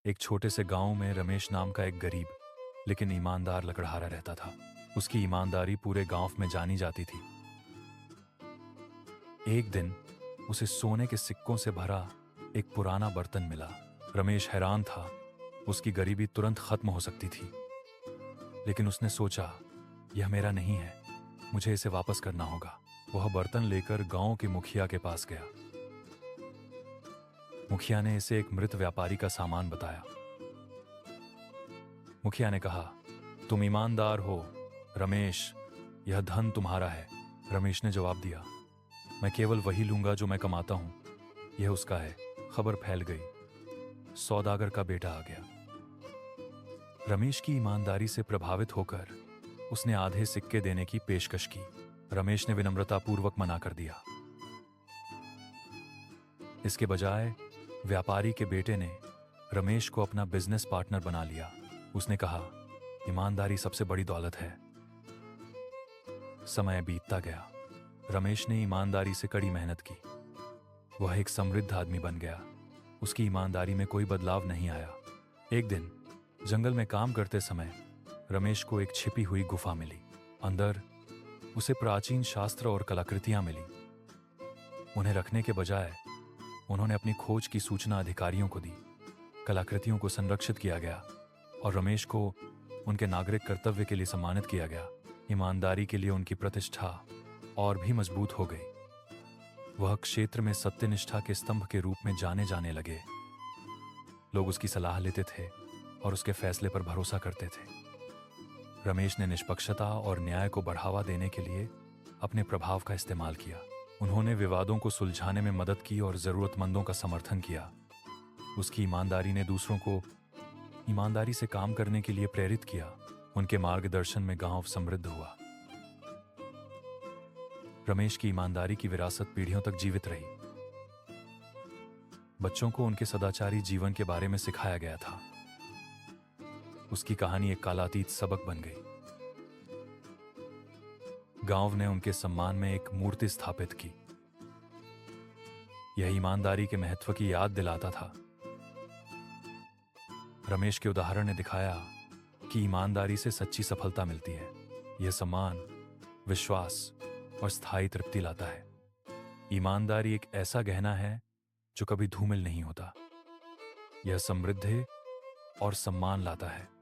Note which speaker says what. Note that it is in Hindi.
Speaker 1: एक छोटे से गांव में रमेश नाम का एक गरीब लेकिन ईमानदार लकड़हारा रहता था। उसकी ईमानदारी पूरे गांव में जानी जाती थी। एक दिन उसे सोने के सिक्कों से भरा एक पुराना बर्तन मिला। रमेश हैरान था। उसकी गरीबी तुरंत खत्म हो सकती थी, लेकिन उसने सोचा, यह मेरा नहीं है, मुझे इसे वापस करना होगा। वह बर्तन लेकर गांव के मुखिया के पास गया। मुखिया ने इसे एक मृत व्यापारी का सामान बताया। मुखिया ने कहा, तुम ईमानदार हो रमेश, यह धन तुम्हारा है। रमेश ने जवाब दिया, मैं केवल वही लूंगा जो मैं कमाता हूं, यह उसका है। खबर फैल गई। सौदागर का बेटा आ गया। रमेश की ईमानदारी से प्रभावित होकर उसने आधे सिक्के देने की पेशकश की। रमेश ने विनम्रतापूर्वक मना कर दिया। इसके बजाय व्यापारी के बेटे ने रमेश को अपना बिजनेस पार्टनर बना लिया। उसने कहा, ईमानदारी सबसे बड़ी दौलत है। समय बीतता गया। रमेश ने ईमानदारी से कड़ी मेहनत की। वह एक समृद्ध आदमी बन गया। उसकी ईमानदारी में कोई बदलाव नहीं आया। एक दिन जंगल में काम करते समय रमेश को एक छिपी हुई गुफा मिली। अंदर उसे प्राचीन शास्त्र और कलाकृतियां मिली। उन्हें रखने के बजाय उन्होंने अपनी खोज की सूचना अधिकारियों को दी। कलाकृतियों को संरक्षित किया गया और रमेश को उनके नागरिक कर्तव्य के लिए सम्मानित किया गया। ईमानदारी के लिए उनकी प्रतिष्ठा और भी मजबूत हो गई। वह क्षेत्र में सत्यनिष्ठा के स्तंभ के रूप में जाने जाने लगे। लोग उसकी सलाह लेते थे और उसके फैसले पर भरोसा करते थे। रमेश ने निष्पक्षता और न्याय को बढ़ावा देने के लिए अपने प्रभाव का इस्तेमाल किया। उन्होंने विवादों को सुलझाने में मदद की और जरूरतमंदों का समर्थन किया। उसकी ईमानदारी ने दूसरों को ईमानदारी से काम करने के लिए प्रेरित किया। उनके मार्गदर्शन में गांव समृद्ध हुआ। रमेश की ईमानदारी की विरासत पीढ़ियों तक जीवित रही। बच्चों को उनके सदाचारी जीवन के बारे में सिखाया गया था। उसकी कहानी एक कालातीत सबक बन गई। गांव ने उनके सम्मान में एक मूर्ति स्थापित की। यह ईमानदारी के महत्व की याद दिलाता था। रमेश के उदाहरण ने दिखाया कि ईमानदारी से सच्ची सफलता मिलती है। यह सम्मान, विश्वास और स्थायी तृप्ति लाता है। ईमानदारी एक ऐसा गहना है जो कभी धूमिल नहीं होता। यह समृद्धि और सम्मान लाता है।